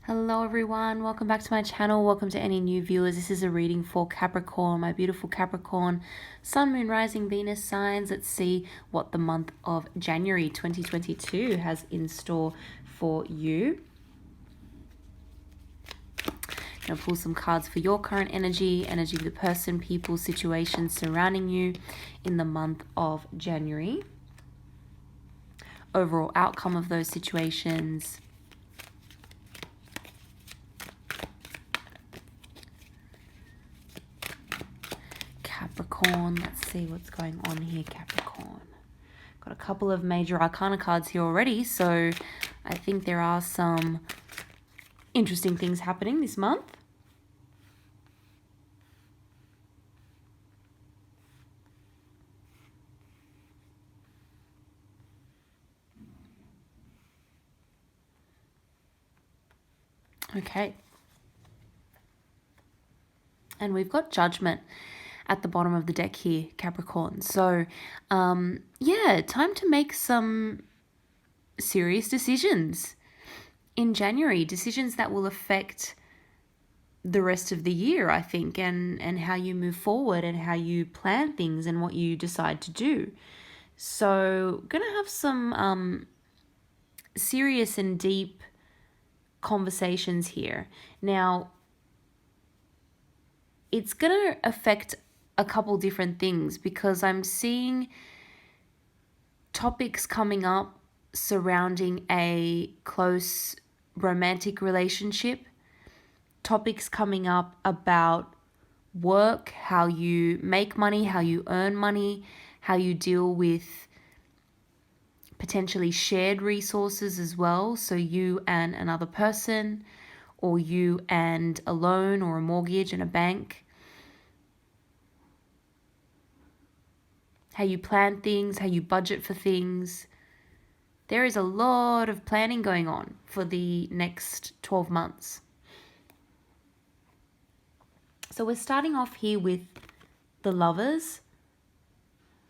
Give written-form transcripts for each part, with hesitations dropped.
Hello everyone, welcome back to my channel. Welcome to any new viewers. This is a reading for Capricorn, my beautiful Capricorn, Sun, Moon, Rising, Venus signs. Let's see what the month of January 2022 has in store for you. I'm going to pull some cards for your current energy of the person, people, situations surrounding you in the month of January. Overall outcome of those situations. Capricorn, let's see what's going on here, Capricorn. Got a couple of major arcana cards here already, so I think there are some interesting things happening this month. Okay. And we've got Judgment at the bottom of the deck here, Capricorn. So, yeah, time to make some serious decisions in January. Decisions that will affect the rest of the year, I think, and how you move forward and how you plan things and what you decide to do. So, gonna have some serious and deep conversations here. Now, it's gonna affect a couple different things because I'm seeing topics coming up surrounding a close romantic relationship, topics coming up about work, how you make money, how you earn money, how you deal with potentially shared resources as well. So you and another person, or you and a loan or a mortgage and a bank. How you plan things, how you budget for things. There is a lot of planning going on for the next 12 months. So we're starting off here with the Lovers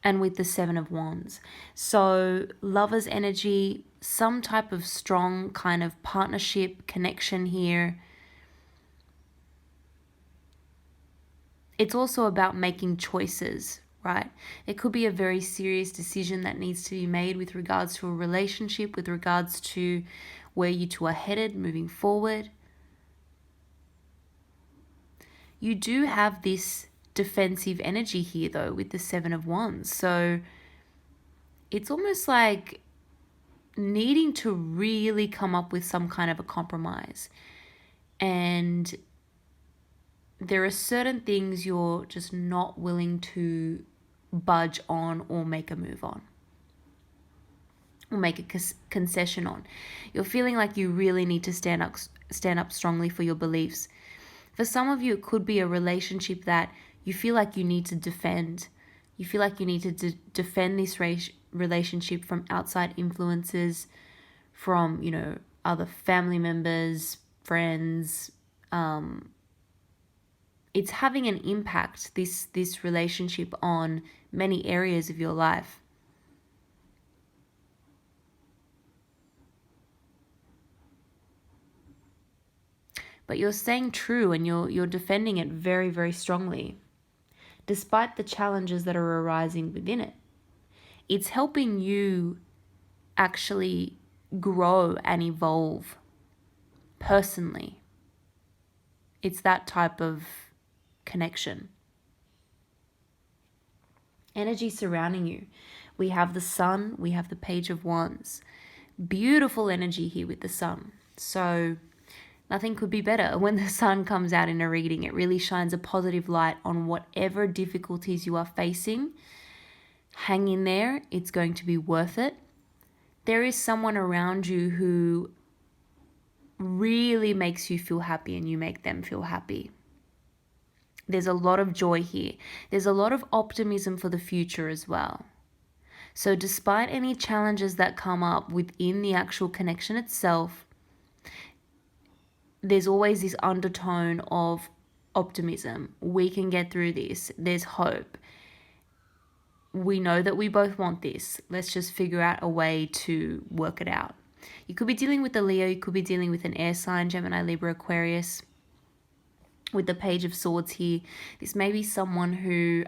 and with the Seven of Wands. So Lovers energy, some type of strong kind of partnership, connection here. It's also about making choices, right? It could be a very serious decision that needs to be made with regards to a relationship, with regards to where you two are headed moving forward. You do have this defensive energy here though with the Seven of Wands. So it's almost like needing to really come up with some kind of a compromise. And there are certain things you're just not willing to budge on or make a move on or make a concession on. You're feeling like you really need to stand up strongly for your beliefs. For some of you, it could be a relationship that you feel like you need to defend. You feel like you need to defend this relationship from outside influences, from, other family members, friends. It's having an impact, this relationship, on many areas of your life. But you're staying true and you're defending it very, very strongly, despite the challenges that are arising within it. It's helping you actually grow and evolve personally. It's that type of connection. Energy surrounding you. We have the Sun, we have the Page of Wands. Beautiful energy here with the Sun. So nothing could be better. When the Sun comes out in a reading, it really shines a positive light on whatever difficulties you are facing. Hang in there. It's going to be worth it. There is someone around you who really makes you feel happy and you make them feel happy. There's a lot of joy here. There's a lot of optimism for the future as well. So despite any challenges that come up within the actual connection itself, there's always this undertone of optimism. We can get through this. There's hope. We know that we both want this. Let's just figure out a way to work it out. You could be dealing with a Leo, you could be dealing with an air sign, Gemini, Libra, Aquarius. With the Page of Swords here, this may be someone who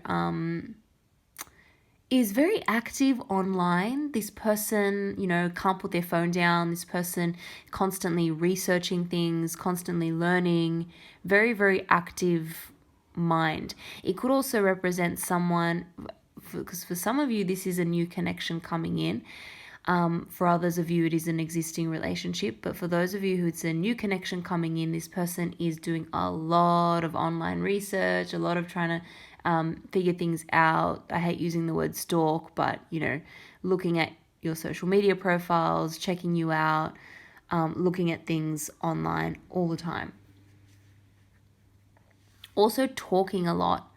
is very active online. This person, you know, can't put their phone down. This person constantly researching things, constantly learning, very, very active mind. It could also represent someone, because for some of you, this is a new connection coming in. For others of you, it is an existing relationship. But for those of you who it's a new connection coming in, this person is doing a lot of online research, a lot of trying to figure things out. I hate using the word stalk, but, you know, looking at your social media profiles, checking you out, looking at things online all the time. Also talking a lot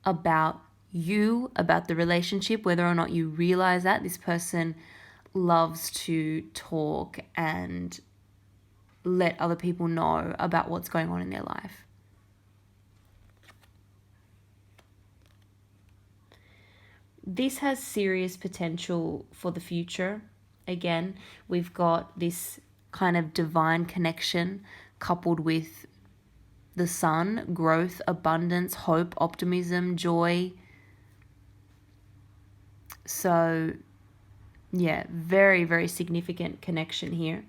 about you, about the relationship, whether or not you realize that this person loves to talk and let other people know about what's going on in their life. This has serious potential for the future. Again, we've got this kind of divine connection coupled with the sun, growth, abundance, hope, optimism, joy. So, yeah, very, very significant connection here.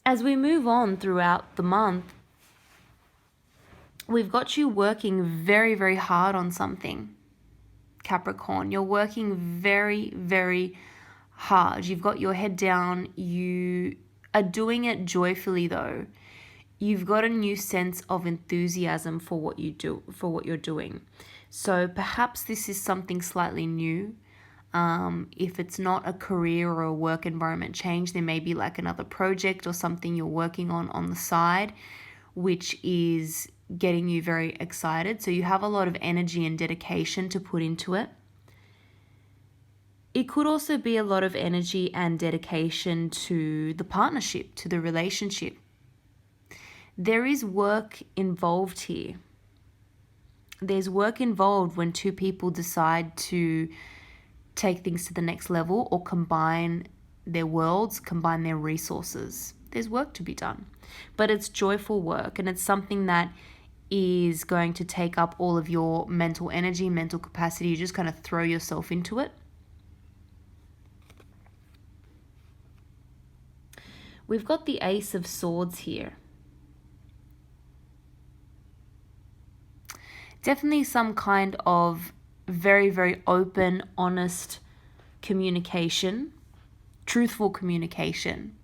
As we move on throughout the month, we've got you working very, very hard on something, Capricorn. You're working very, very hard. You've got your head down. You are doing it joyfully, though. You've got a new sense of enthusiasm for what you do, for what you're doing. So perhaps this is something slightly new. If it's not a career or a work environment change, there may be like another project or something you're working on the side, which is getting you very excited. So you have a lot of energy and dedication to put into it. It could also be a lot of energy and dedication to the partnership, to the relationship. There is work involved here. There's work involved when two people decide to take things to the next level or combine their worlds, combine their resources. There's work to be done, but it's joyful work, and it's something that is going to take up all of your mental energy, mental capacity. You just kind of throw yourself into it. We've got the Ace of Swords here. Definitely some kind of very, very open, honest communication, truthful communication.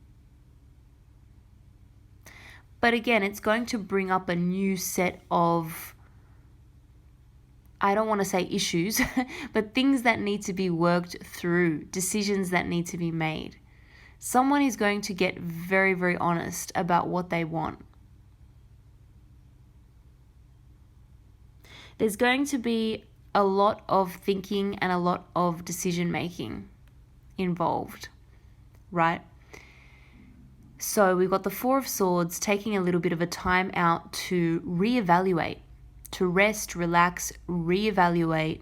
But again, it's going to bring up a new set of, I don't want to say issues, but things that need to be worked through, decisions that need to be made. Someone is going to get very, very honest about what they want. There's going to be a lot of thinking and a lot of decision making involved, right? So we've got the Four of Swords taking a little bit of a time out to reevaluate, to rest, relax, reevaluate.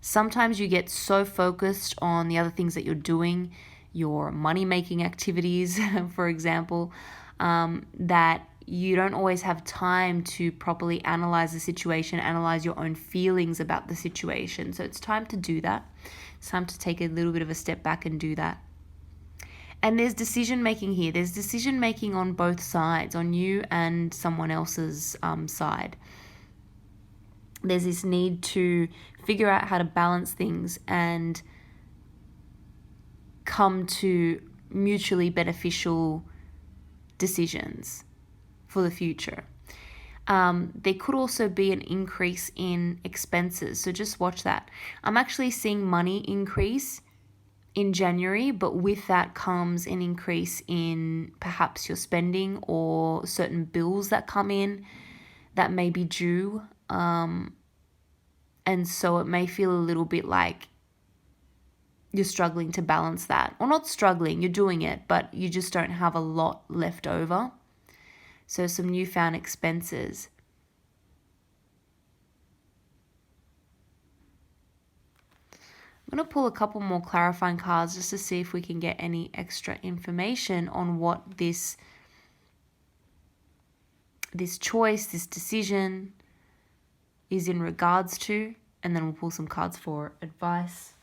Sometimes you get so focused on the other things that you're doing, your money-making activities, for example, that you don't always have time to properly analyze the situation, analyze your own feelings about the situation. So it's time to do that. It's time to take a little bit of a step back and do that. And there's decision making here. There's decision making on both sides, on you and someone else's side. There's this need to figure out how to balance things and come to mutually beneficial decisions for the future. There could also be an increase in expenses, so just watch that. I'm actually seeing money increase in January, but with that comes an increase in perhaps your spending or certain bills that come in that may be due. And so it may feel a little bit like you're struggling to balance that. Or not struggling, you're doing it, but you just don't have a lot left over. So some newfound expenses. I'm going to pull a couple more clarifying cards just to see if we can get any extra information on what this choice, this decision is in regards to, and then we'll pull some cards for advice.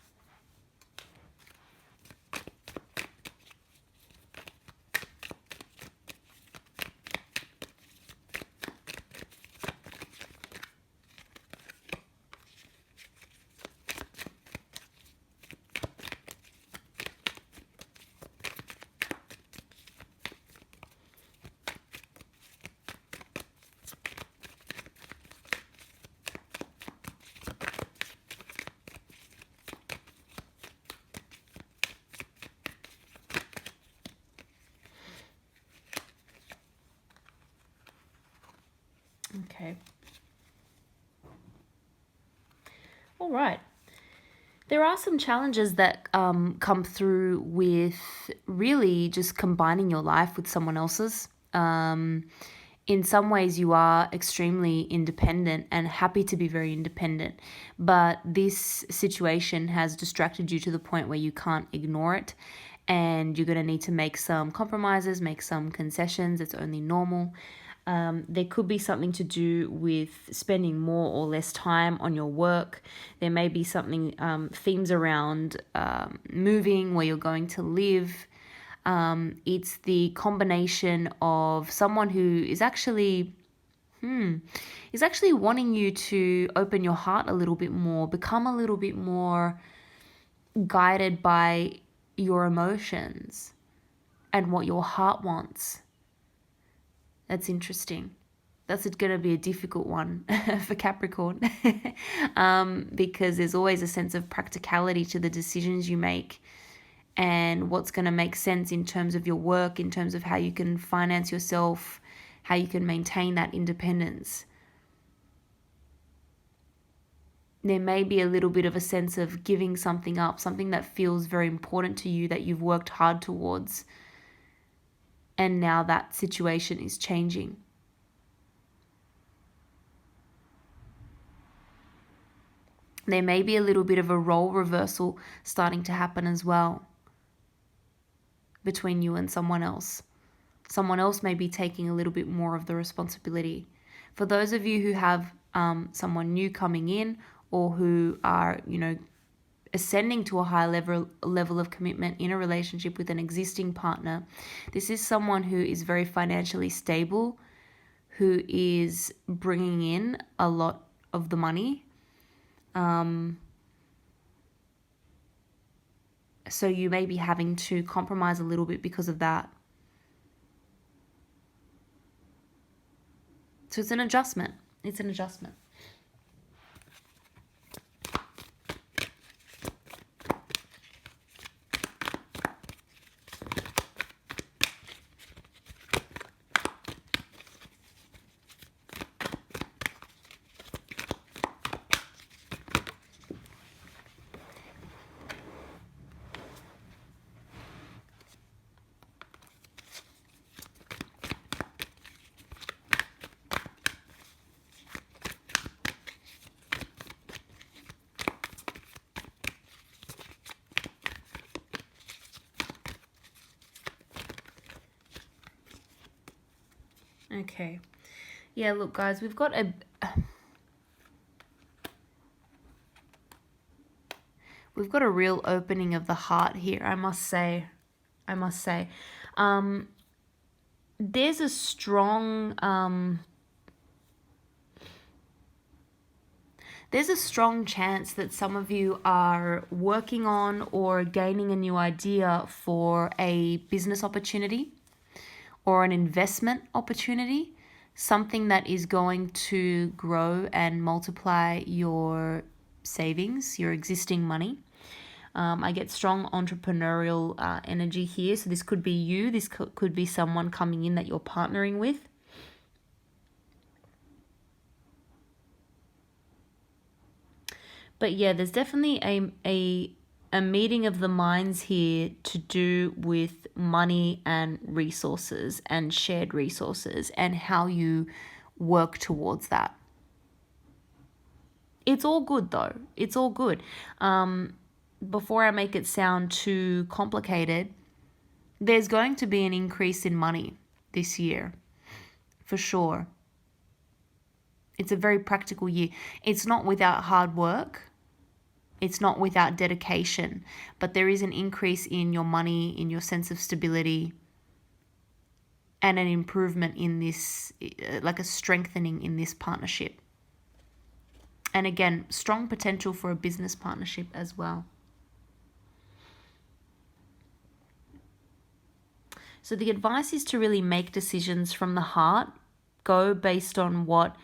Okay. All right. There are some challenges that come through with really just combining your life with someone else's. In some ways, you are extremely independent and happy to be very independent, but this situation has distracted you to the point where you can't ignore it, and you're going to need to make some compromises, make some concessions. It's only normal. There could be something to do with spending more or less time on your work. There may be something, themes around moving, where you're going to live. It's the combination of someone who is actually wanting you to open your heart a little bit more, become a little bit more guided by your emotions and what your heart wants. That's interesting. That's going to be a difficult one for Capricorn because there's always a sense of practicality to the decisions you make and what's going to make sense in terms of your work, in terms of how you can finance yourself, how you can maintain that independence. There may be a little bit of a sense of giving something up, something that feels very important to you, that you've worked hard towards, and now that situation is changing. There may be a little bit of a role reversal starting to happen as well between you and someone else. Someone else may be taking a little bit more of the responsibility. For those of you who have someone new coming in, or who are, ascending to a high level of commitment in a relationship with an existing partner, this is someone who is very financially stable, who is bringing in a lot of the money. So you may be having to compromise a little bit because of that. So it's an adjustment. It's an adjustment. Okay. Yeah, look, guys, we've got a real opening of the heart here, I must say. There's a strong chance that some of you are working on or gaining a new idea for a business opportunity or an investment opportunity, something that is going to grow and multiply your savings, your existing money. I get strong entrepreneurial energy here. So this could be you. This could be someone coming in that you're partnering with. But yeah, there's definitely a meeting of the minds here to do with money and resources and shared resources and how you work towards that. It's all good though. It's all good. before I make it sound too complicated, there's going to be an increase in money this year, for sure. It's a very practical year. It's not without hard work. It's not without dedication, but there is an increase in your money, in your sense of stability, and an improvement in this, like a strengthening in this partnership. And again, strong potential for a business partnership as well. So the advice is to really make decisions from the heart, go based on what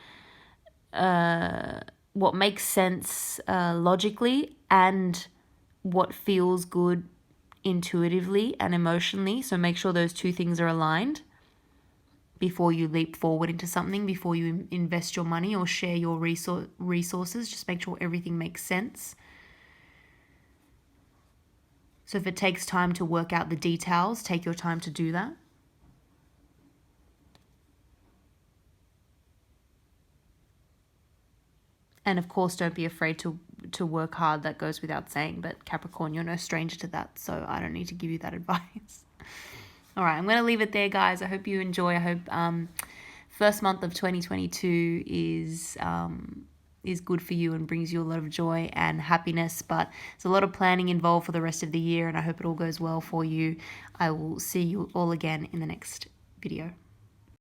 makes sense logically and what feels good intuitively and emotionally. So make sure those two things are aligned before you leap forward into something, before you invest your money or share your resources. Just make sure everything makes sense. So if it takes time to work out the details, take your time to do that. And of course, don't be afraid to work hard. That goes without saying. But Capricorn, you're no stranger to that, so I don't need to give you that advice. All right, I'm going to leave it there, guys. I hope you enjoy. I hope first month of 2022 is good for you and brings you a lot of joy and happiness. But there's a lot of planning involved for the rest of the year, and I hope it all goes well for you. I will see you all again in the next video.